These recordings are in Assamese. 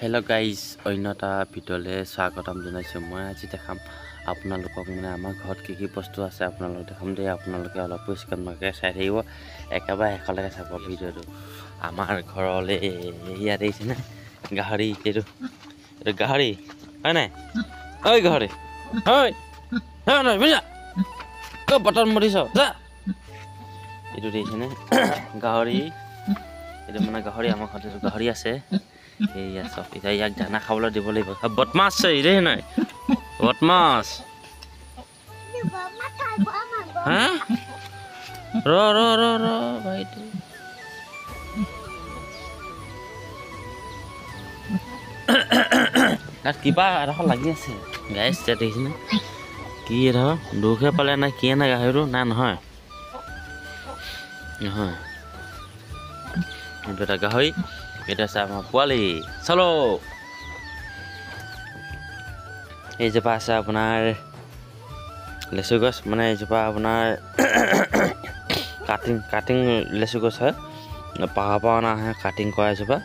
हेलो गाइज अन्य এটা ভিডিঅ'লৈ স্বাগতম জনাইছোঁ। মই আজি দেখাম আপোনালোকক মানে আমাৰ ঘৰত কি বস্তু আছে আপোনালোকক দেখাম দেই। আপোনালোকে অলপ পৰিষ্কাৰকৈ চাই থাকিব, একেবাৰে শেষলৈকে চাব ভিডিঅ'টো। আমাৰ ঘৰলৈ ইয়াত আহিছেনে গাহৰি, এইটো গাহৰি হয় নাই? ঐ গাহৰি হয় নাই বুজা ক বটন মৰিছ যা। এইটো দেখিছেনে গাহৰি, এইটো মানে গাহৰি। আমাৰ ঘৰত এইটো গাহৰি আছে। এইয়া চব এতিয়া ইয়াক দানা খাবলৈ দিব লাগিব। বদমাছ দেই নাই বদমাছ হা ৰ ৰ ৰ ৰ ভাইটি তাত কিবা এডোখৰ লাগি আছে গাইছ। এতিয়া দেখিছেনে কি এডোখৰ দুখে পালে নাই কিয়ে নাই গাহৰিটো নাই নহয় নহয় এইটো এটা গাহৰি। এটা আছে আমাৰ পোৱালি চলো। এইজোপা আছে আপোনাৰ লেচু গছ, মানে এইজোপা আপোনাৰ কাটিং লেচু গছ হয়। পাহাৰ পৰা অনা আহে কাটিং কৰা এজোপা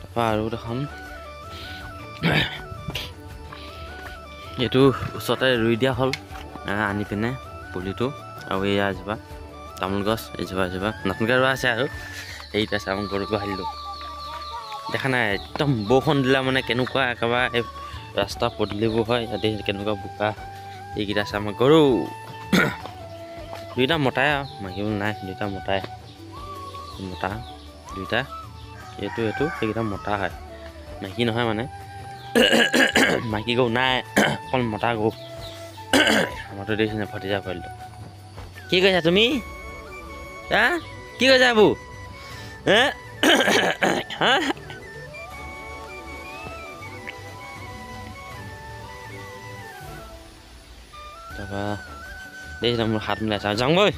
তাৰপৰা আৰু দেখোন এইটো ওচৰতে ৰুই দিয়া হ'ল আনি পিনে পুলিটো। আৰু এয়া এজোপা তামোল গছ, এজোপা নতুনকৈ ৰোৱা আছে। আৰু এইটা আছে আমাৰ গৰু গোহালিটো দেখা নাই, একদম বৰষুণ দিলা মানে কেনেকুৱা একেবাৰে এই ৰাস্তা পদূলিবোৰ হয়। ইয়াতে কেনেকুৱা বোকা। এইকেইটা আছে আমাৰ গৰু, দুইটা মতাই আৰু মাইকীবোৰ নাই, দুইটা মতা দুইটা। এইটো সেইকেইটা মতা হয়, মাইকী নহয় মানে। মাইকী গৰু নাই, অকল মতা গৰু। আমাৰতো দেখিছেনে ভতিজা পোৱালিটো। কি কৈছা তুমি হা? কি কৈছা বৌ হা? তাৰপৰা দেখিছা মোৰ হাত মিলাই চা যাওঁ বৈ,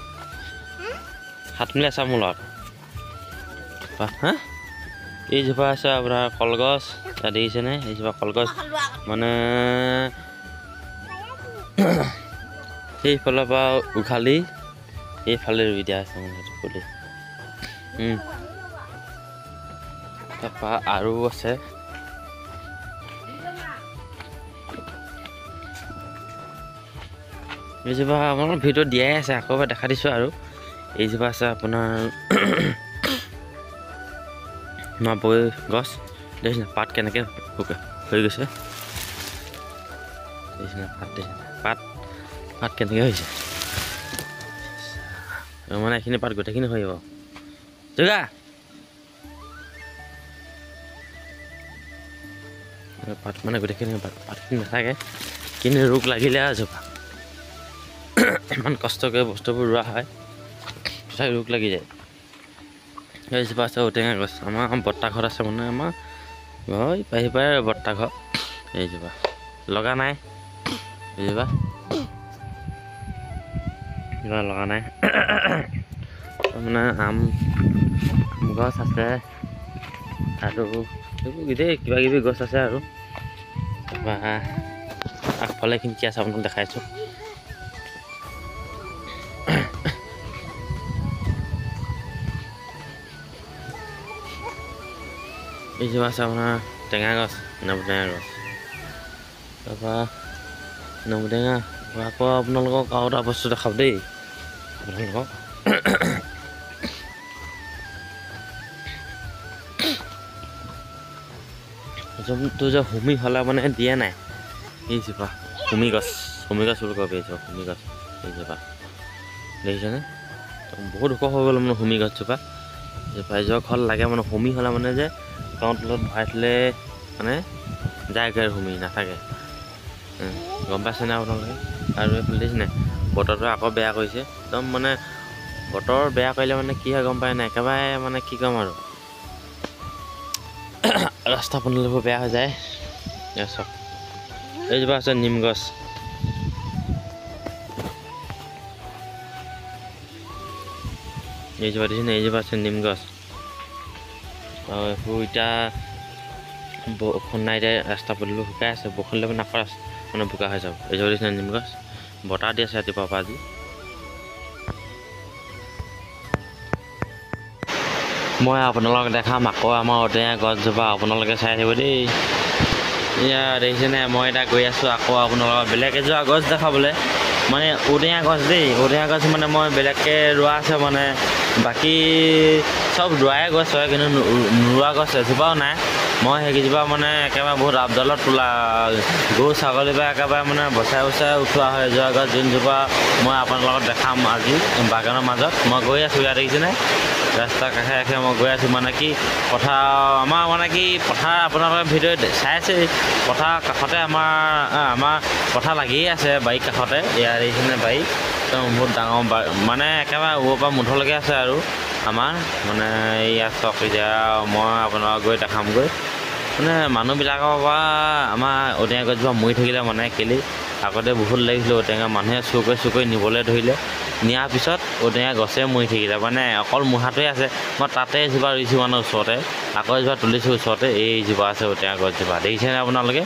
হাত মিলাই চা মোৰ লগত। হা এইজোপা আছে আপোনাৰ কলগছ, তাত দেখিছেনে এইজোপা কলগছ মানে সেইফালৰ পৰা উঘালি এইফালে ৰুই দিয়া আছে মানে সেইটো পুলি। তাৰপৰা আৰু আছে এইজোপা আমাৰ ভিডিঅ'ত দিয়াই আছে, আকৌ এবাৰ দেখা দিছোঁ। আৰু এইজোপা আছে আপোনাৰ নবৈ গছ, দেখিছেনে পাত কেনেকৈ হৈ গৈছে। দেখিছেনে পাত কেনেকৈ হৈছে মানে এইখিনি পাত গোটেইখিনি হৈ যাব জগা। পাত মানে গোটেইখিনি পাতখিনি নাথাকে, কিন্তু ৰোগ লাগিলে আৰু জোপা ইমান কষ্ট কৰি বস্তুবোৰ ৰোৱা হয়, তথাপি ৰোগ লাগি যায়। এইজোপা আছে ঔটেঙা গছ, আমাৰ বৰ্তা ঘৰত আছে মানে আমাৰ ঘৰ পাই বৰ্তা ঘৰ। এইজোপা লগা নাই, এইজোপা লগা নাই। মানে আম গছ আছে আৰু এইবোৰ গোটেই কিবা কিবি গছ আছে। আৰু তাৰপৰা আগফালে এইখিনি কি আছে আপোনাক দেখাইছোঁ। এইজোপা আছে আপোনাৰ টেঙা গছ, নেমু টেঙা গছ। তাৰপৰা নেমু টেঙা আকৌ আপোনালোকক আৰু এটা বস্তু দেখাওঁ দেই। আপোনালোকক যোনটো যে হুমি হ'লে মানে দিয়ে নাই, এইজোপা হুমি গছ বুলি ক'ব। হুমি গছ এইজোপা দেখিছেনে বহুত ওখ হৈ গ'ল মানে হুমি গছজোপা। এইজোপা ঘৰত লাগে মানে হুমি হ'লে মানে যে গাঁৱৰ তলত ভৰাই থ'লে মানে যায়গৈ, হুমি নাথাকে। গম পাইছেনে আপোনালোকে? আৰু এইফালে দেখিছেনে বতৰটো আকৌ বেয়া কৰিছে। একদম মানে বতৰ বেয়া কৰিলে মানে কি হয় গম পায় নাই, একেবাৰে মানে কি ক'ম আৰু ৰাস্তা পদূলিবোৰ বেয়া হৈ যায়। চব এইজোপা আছে নিম গছ, এইজোপা দেখিছেনে এইজোপা আছে নিম গছ। আৰু এইবোৰ এতিয়া বৰষুণ নাই, এতিয়া ৰাস্তা পদূলি শুকাই আছে। বৰষুণ দিলে মানে আকৌ মানে বোকা হৈ যাব। এইজোপা দেখিছেনে নিম গছ, বতাহ দি আছে ৰাতিপুৱাৰ পৰা আজি। মই আপোনালোকক দেখাম আকৌ আমাৰ ঔটেঙা গছজোপা আপোনালোকে চাই থাকিব দেই এয়া দেখিছেনে মই এতিয়া গৈ আছোঁ আকৌ আপোনালোকক বেলেগ এজোপা গছ দেখাবলৈ মানে ঔটেঙা গছ দেই ঔটেঙা গছ মানে মই বেলেগকৈ ৰোৱা আছে মানে বাকী চব ৰোৱাই গছ হয় কিন্তু নোৰোৱা গছ এজোপাও নাই মই সেইকেইজোপা মানে একেবাৰে বহুত আপডালত তোলা গৰু ছাগলীৰ পৰা একেবাৰে মানে বচাই বচাই উঠোৱা হয় যোৱা গছ যোনজোপা মই আপোনালোকক দেখাম আজি বাগানৰ মাজত মই গৈ আছোঁ ইয়াত দেখিছেনে ৰাস্তাৰ কাষে কাষে মই গৈ আছোঁ মানে কি পথাৰ আমাৰ মানে কি পথাৰ আপোনালোকে ভিডিঅ'ত চাই আছে পথাৰ কাষতে আমাৰ পথাৰ লাগিয়ে আছে বাৰীৰ কাষতে ইয়াৰ দেখিছেনে বাৰী একদম বহুত ডাঙৰ মানে একেবাৰে ওপৰৰ পৰা মুঠলৈকে আছে আৰু আমাৰ মানে ইয়াত চক এতিয়া মই আপোনালোকক গৈ দেখামগৈ মানে মানুহবিলাকৰ পৰা আমাৰ ঔটেঙা গছজোপা মৰি থাকিলে মানে কেলি আগতে বহুত লাগিছিলে ঔটেঙা মানুহে চুৰ কৰি নিবলৈ ধৰিলে নিয়াৰ পিছত ঔটেঙা গছে মৰি থাকিলে মানে অকল মুঢ়াটোৱে আছে মই তাতে এজোপা ৰুইছোঁ মানে ওচৰতে আকৌ এজোপা তুলিছোঁ ওচৰতে এইজোপা আছে ঔটেঙা গছজোপা দেখিছেনে আপোনালোকে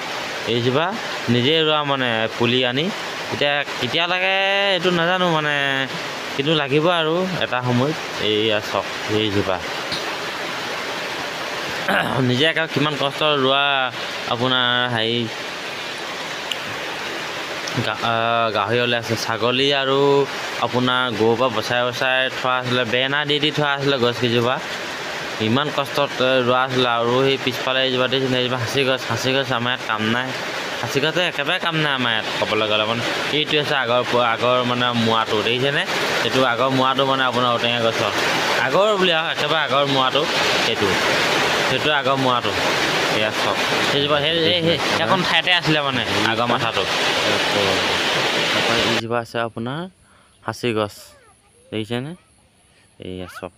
এইজোপা নিজে ৰোৱা মানে পুলি আনি এতিয়া কেতিয়ালৈকে এইটো নাজানো মানে কিন্তু লাগিব আৰু এটা সময়ত এইয়া চক এইজোপা নিজে একে কিমান কষ্ট ৰোৱা আপোনাৰ হেৰি গাহৰি ওলাইছে ছাগলী আৰু আপোনাৰ গৰুৰ পৰা বচাই থোৱা আছিলে বেনা দি থোৱা আছিলে গছকেইজোপা ইমান কষ্টত ৰোৱা আছিলে আৰু সেই পিছফালে এইজোপা দেখিছিলে এইজোপা সাঁচি গছ আমাৰ ইয়াত কাম নাই সাঁচি গছে একেবাৰে কাম নাই আমাৰ ইয়াত ক'বলৈ গ'লে মানে এইটো আছে আগৰ মানে মোৱাটো দেখিছেনে এইটো আগৰ মোৱাটো মানে আপোনাৰ ঔটেঙা গছৰ আগৰ বুলি আৰু একেবাৰে আগৰ মোৱাটো সেইটো আগৰ মোৱাটো এয়া চব সেইজোপা সেইখন ঠাইতে আছিলে মানে আগৰ মাথাটো তাৰপৰা এইজোপা আছে আপোনাৰ সাঁচি গছ দেখিছেনে এইয়া চব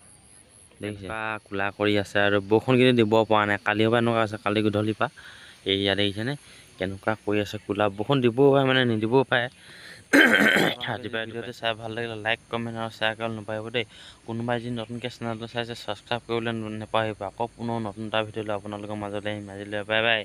দেখিছে কোলা কৰি আছে আৰু বৰষুণ কিন্তু দিব পৰা নাই কালিৰ পৰা এনেকুৱা আছে কালি গধূলিৰ পৰা এইয়া দেখিছেনে কেনেকুৱা কৰি আছে কোলা বৰষুণ দিবও পাৰে মানে নিদিবও পাৰে ৰাতিপুৱা ভিডিঅ'টো চাই ভাল লাগিলে লাইক কমেণ্ট আৰু শ্বেয়াৰ কৰিবলৈ নাপাহৰিব দেই কোনোবাই যদি নতুনকৈ চেনেলটো চাইছে ছাবস্ক্ৰাইব কৰিবলৈ নাপাহৰিব আকৌ পুনৰ নতুন এটা ভিডিঅ' লৈ আপোনালোকৰ মাজলৈ আহিম আজিলৈ বাই বাই